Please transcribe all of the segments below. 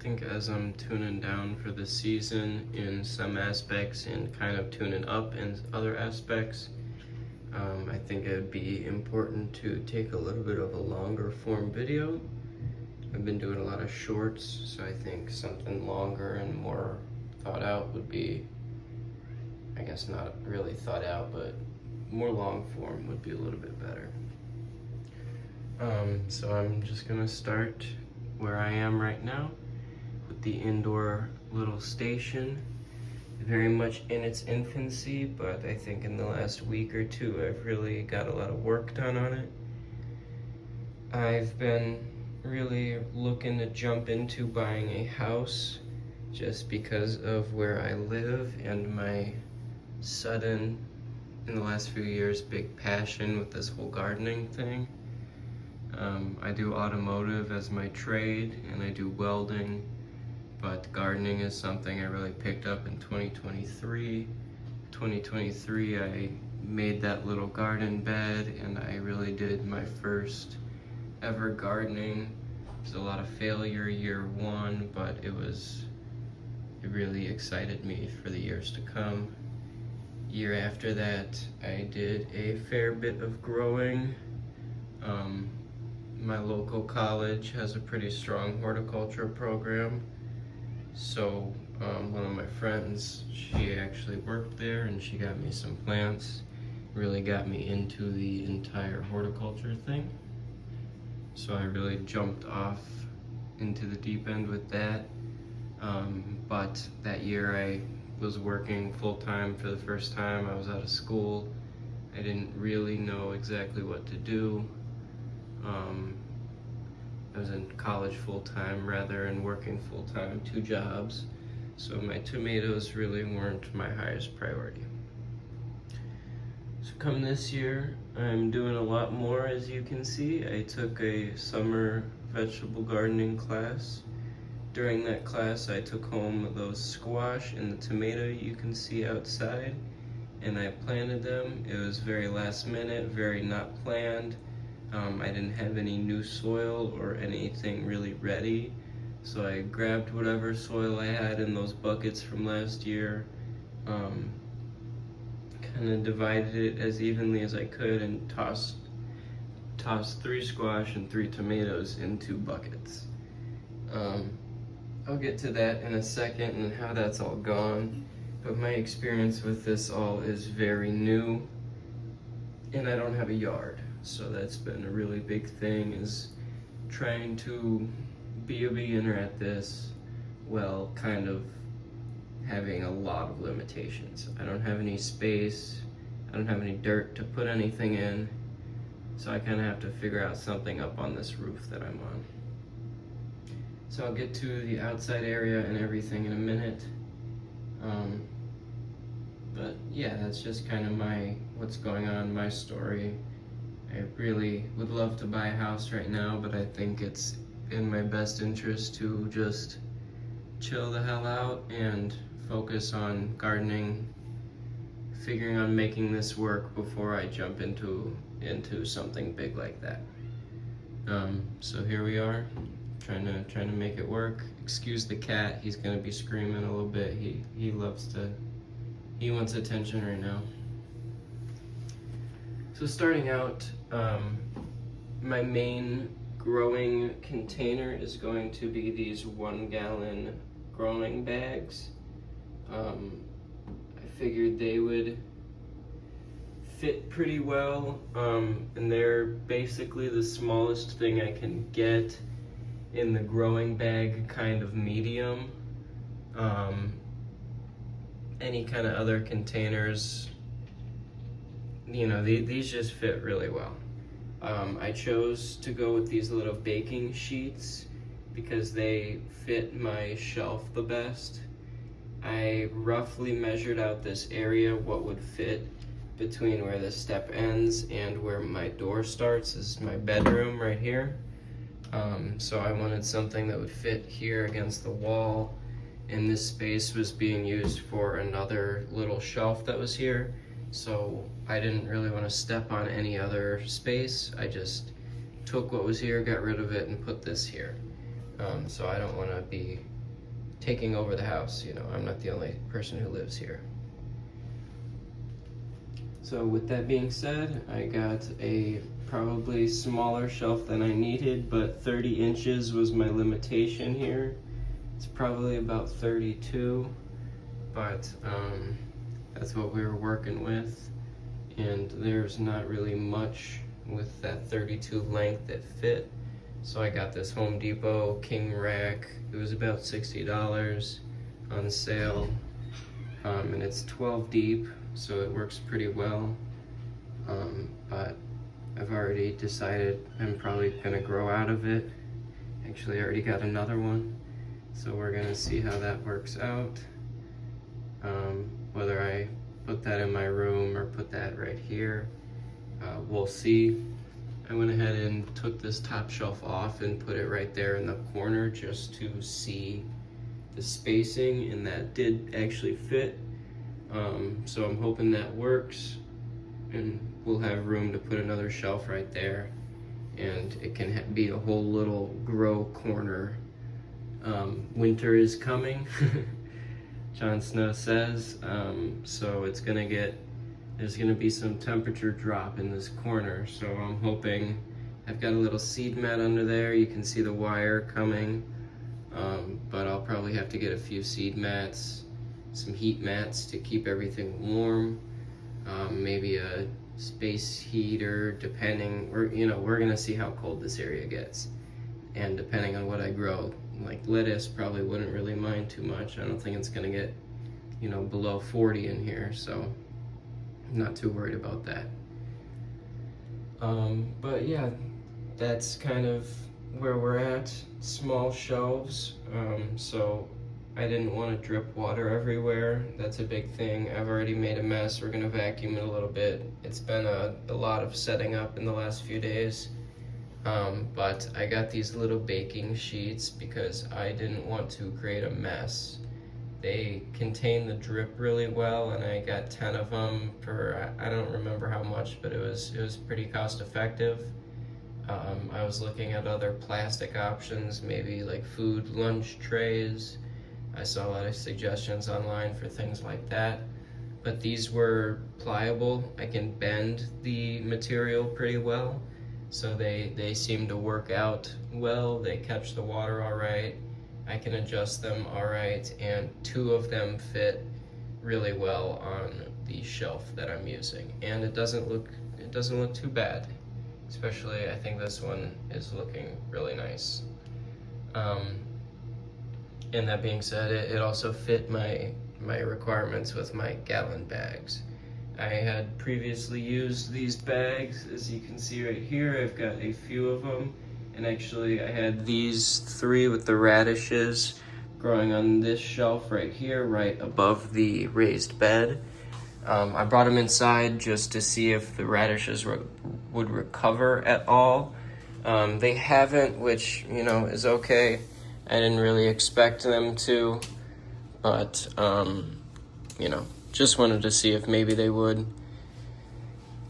think as I'm tuning down for the season in some aspects and kind of tuning up in other aspects, I think it would be important to take a little bit of a longer form video. I've been doing a lot of shorts, so I think something longer and more thought out would be, I guess not really thought out, but more long form would be a little bit better. So I'm just gonna start where I am right now with the indoor little station. Very much in its infancy, but I think in the last week or two I've really got a lot of work done on it. I've been really looking to jump into buying a house just because of where I live and my sudden, in the last few years, big passion with this whole gardening thing. I do automotive as my trade and I do welding, but gardening is something I really picked up in 2023. 2023 I made that little garden bed and I really did my first ever gardening. It was a lot of failure year one, but it really excited me for the years to come. Year after that I did a fair bit of growing. My local college has a pretty strong horticulture program, so one of my friends, she actually worked there and she got me some plants, really got me into the entire horticulture thing. So I really jumped off into the deep end with that. But that year I was working full-time for the first time. I was out of school. I didn't really know exactly what to do. I was in college full-time rather and working full-time, 2 jobs. So my tomatoes really weren't my highest priority. So come this year, I'm doing a lot more, as you can see. I took a summer vegetable gardening class. During that class, I took home those squash and the tomato you can see outside, and I planted them. It was very last minute, very not planned. I didn't have any new soil or anything really ready, so I grabbed whatever soil I had in those buckets from last year, kind of divided it as evenly as I could and tossed 3 squash and 3 tomatoes into buckets. I'll get to that in a second and how that's all gone, but my experience with this all is very new, and I don't have a yard, so that's been a really big thing, is trying to be a beginner at this while kind of having a lot of limitations. I don't have any space, I don't have any dirt to put anything in, so I kind of have to figure out something up on this roof that I'm on. So I'll get to the outside area and everything in a minute. But yeah, that's just kind of what's going on, my story. I really would love to buy a house right now, but I think it's in my best interest to just chill the hell out and focus on gardening, figuring on making this work before I jump into something big like that. So here we are, trying to make it work. Excuse the cat, he's gonna be screaming a little bit. He wants attention right now. So starting out, my main growing container is going to be these 1-gallon growing bags. I figured they would fit pretty well, and they're basically the smallest thing I can get in the growing bag kind of medium. Any kind of other containers, these just fit really well. I chose to go with these little baking sheets because they fit my shelf the best. I roughly measured out this area, what would fit between where the step ends and where my door starts. This is my bedroom right here. So I wanted something that would fit here against the wall, and this space was being used for another little shelf that was here, so I didn't really want to step on any other space. I just took what was here, got rid of it, and put this here. So I don't want to be taking over the house. You know, I'm not the only person who lives here. So with that being said, I got a probably smaller shelf than I needed, but 30 inches was my limitation here. It's probably about 32, but that's what we were working with, and there's not really much with that 32 length that fit. So I got this Home Depot king rack. It was about $60 on sale, and it's 12 deep, so it works pretty well. But I've already decided I'm probably gonna grow out of it. Actually, I already got another one, so we're gonna see how that works out. Whether I put that in my room or put that right here, we'll see. I went ahead and took this top shelf off and put it right there in the corner just to see the spacing, and that did actually fit. So I'm hoping that works, and we'll have room to put another shelf right there, and it can be a whole little grow corner. Winter is coming, Jon Snow says, so it's gonna there's gonna be some temperature drop in this corner, so I'm hoping. I've got a little seed mat under there, you can see the wire coming, but I'll probably have to get a few seed mats, some heat mats to keep everything warm, maybe a space heater, depending, we're gonna see how cold this area gets, and depending on what I grow. Like lettuce probably wouldn't really mind too much. I don't think it's gonna get, below 40 in here, so I'm not too worried about that. But yeah, that's kind of where we're at. Small shelves, so I didn't want to drip water everywhere. That's a big thing. I've already made a mess. We're gonna vacuum it a little bit. It's been a lot of setting up in the last few days. But I got these little baking sheets because I didn't want to create a mess. They contain the drip really well, and I got 10 of them for, I don't remember how much, but it was pretty cost effective. I was looking at other plastic options, maybe like food lunch trays. I saw a lot of suggestions online for things like that, but these were pliable. I can bend the material pretty well, so they seem to work out well. They catch the water all right. I can adjust them all right, and 2 of them fit really well on the shelf that I'm using, and it doesn't look too bad. Especially, I think this one is looking really nice. And that being said, it also fit my requirements with my gallon bags. I had previously used these bags, as you can see right here. I've got a few of them, and actually I had these 3 with the radishes growing on this shelf right here, right above the raised bed. I brought them inside just to see if the radishes would recover at all. They haven't, which, is okay. I didn't really expect them to, but, just wanted to see if maybe they would.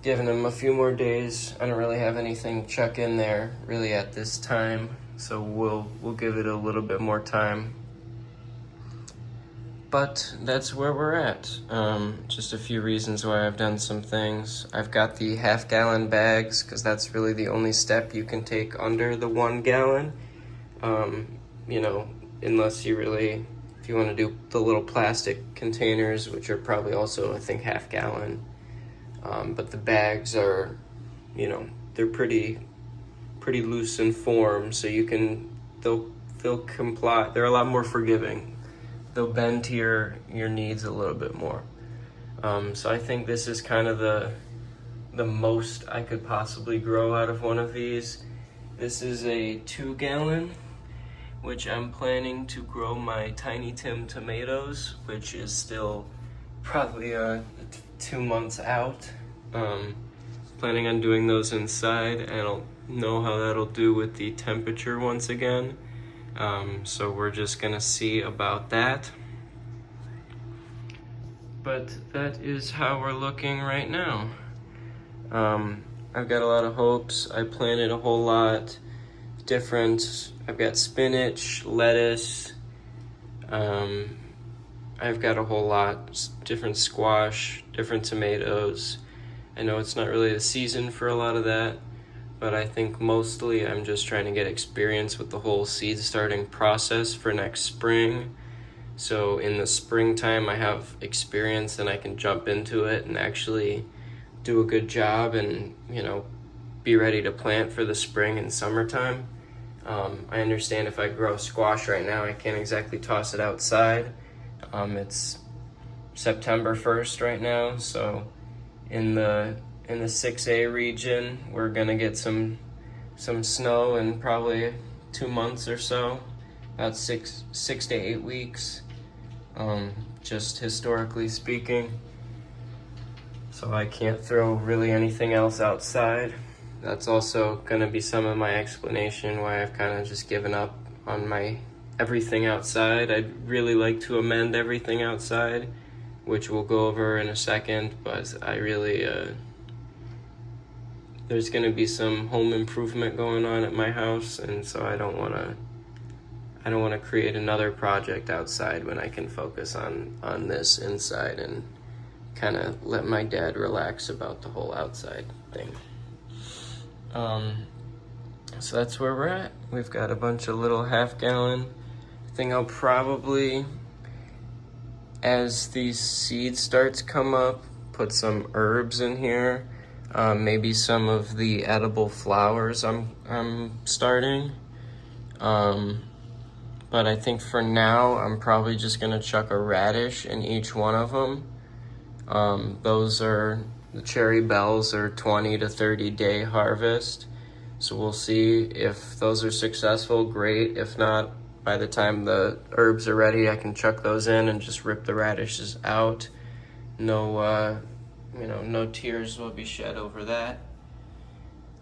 Giving them a few more days. I don't really have anything chuck in there really at this time, so we'll give it a little bit more time. But that's where we're at. Just a few reasons why I've done some things. I've got the half-gallon bags because that's really the only step you can take under the 1 gallon. Unless if you want to do the little plastic containers, which are probably also, I think, half-gallon. But the bags are, they're pretty loose in form, so they'll comply. They're a lot more forgiving. They'll bend to your needs a little bit more. So I think this is kind of the most I could possibly grow out of one of these. This is a 2 gallon, which I'm planning to grow my Tiny Tim tomatoes, which is still probably 2 months out. Planning on doing those inside. I don't know how that'll do with the temperature once again. So we're just gonna see about that. But that is how we're looking right now. I've got a lot of hopes. I planted a whole lot different. I've got spinach, lettuce, I've got a whole lot, different squash, different tomatoes. I know it's not really the season for a lot of that, but I think mostly I'm just trying to get experience with the whole seed starting process for next spring. So in the springtime I have experience and I can jump into it and actually do a good job and, be ready to plant for the spring and summertime. I understand if I grow squash right now, I can't exactly toss it outside. It's September 1st right now, so in the 6A region, we're gonna get some snow in probably 2 months or so, about 6 to 8 weeks, just historically speaking. So I can't throw really anything else outside. That's also gonna be some of my explanation why I've kind of just given up on my everything outside. I'd really like to amend everything outside, which we'll go over in a second, but I really, there's gonna be some home improvement going on at my house, and so I don't wanna create another project outside when I can focus on this inside and kind of let my dad relax about the whole outside thing. So that's where we're at. We've got a bunch of little half-gallon. I think I'll probably, as these seed starts come up, put some herbs in here. Maybe some of the edible flowers I'm starting. But I think for now, I'm probably just gonna chuck a radish in each one of them. The cherry bells are 20 to 30 day harvest. So we'll see if those are successful, great. If not, by the time the herbs are ready, I can chuck those in and just rip the radishes out. No tears will be shed over that.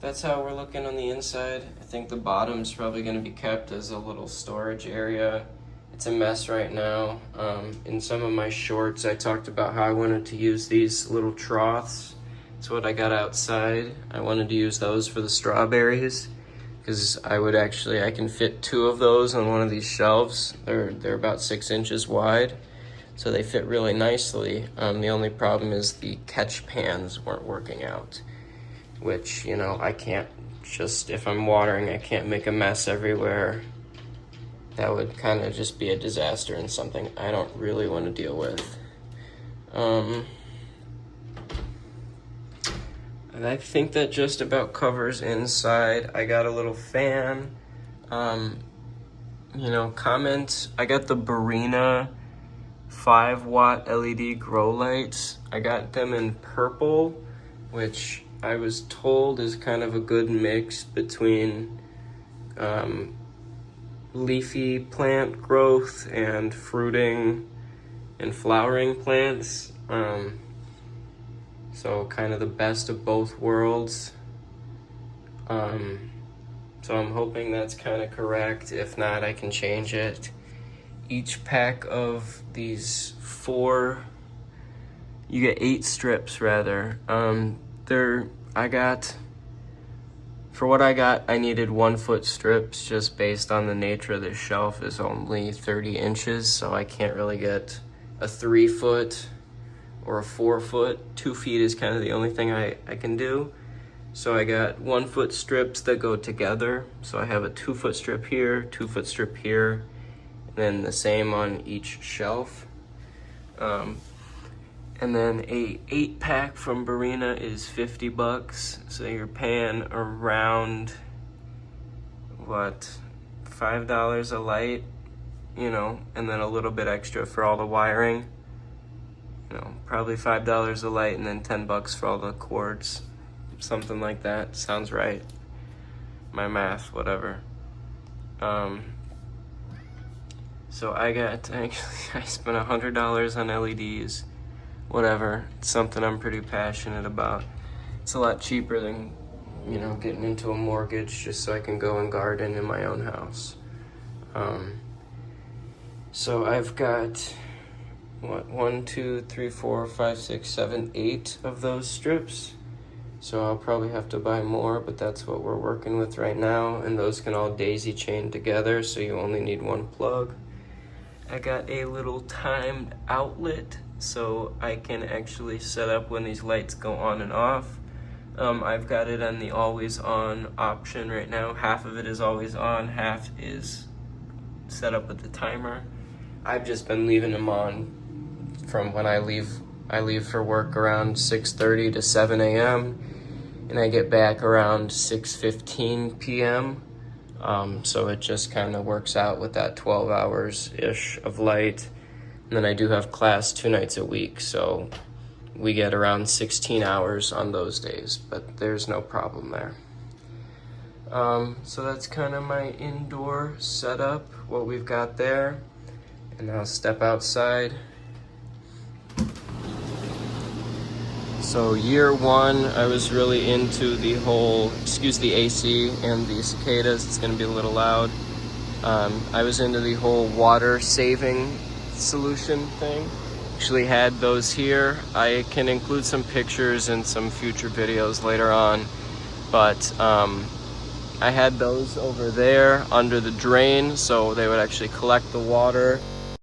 That's how we're looking on the inside. I think the bottom's probably gonna be kept as a little storage area. It's a mess right now. In some of my shorts, I talked about how I wanted to use these little troughs. It's what I got outside. I wanted to use those for the strawberries because I can fit 2 of those on one of these shelves. They're about 6 inches wide, so they fit really nicely. The only problem is the catch pans weren't working out, which, I can't if I'm watering, I can't make a mess everywhere. That would kind of just be a disaster and something I don't really want to deal with. And I think that just about covers inside. I got a little fan. Comment. I got the Barina 5-watt LED grow lights. I got them in purple, which I was told is kind of a good mix between leafy plant growth and fruiting and flowering plants. So kind of the best of both worlds. So I'm hoping that's kind of correct. If not, I can change it. Each pack of these 4, you get 8 strips rather. For what I got, I needed 1-foot strips just based on the nature of this shelf is only 30 inches, so I can't really get a 3-foot or a 4-foot. 2 feet is kind of the only thing I can do. So I got 1-foot strips that go together. So I have a 2-foot strip here, 2-foot strip here, and then the same on each shelf. And then a 8-pack from Barina is $50. So you're paying around, $5 a light, and then a little bit extra for all the wiring. Probably $5 a light and then $10 for all the cords. Something like that. Sounds right. My math, whatever. So I spent $100 on LEDs. Whatever, it's something I'm pretty passionate about. It's a lot cheaper than, getting into a mortgage just so I can go and garden in my own house. So I've got, 1, 2, 3, 4, 5, 6, 7, 8 of those strips. So I'll probably have to buy more, but that's what we're working with right now. And those can all daisy chain together, so you only need 1 plug. I got a little timed outlet so I can actually set up when these lights go on and off. I've got it on the always on option right now. Half of it is always on, half is set up with the timer. I've just been leaving them on from when I leave for work around 6:30 to 7 a.m. and I get back around 6:15 p.m. So it just kind of works out with that 12 hours-ish of light. And then I do have class 2 nights a week, so we get around 16 hours on those days, but there's no problem there. So that's kind of my indoor setup, what we've got there. And I'll step outside. So year one, I was really into the whole, excuse the AC and the cicadas, it's gonna be a little loud. I was into the whole water saving solution thing. Actually had those here. I can include some pictures in some future videos later on, but I had those over there under the drain, so they would actually collect the water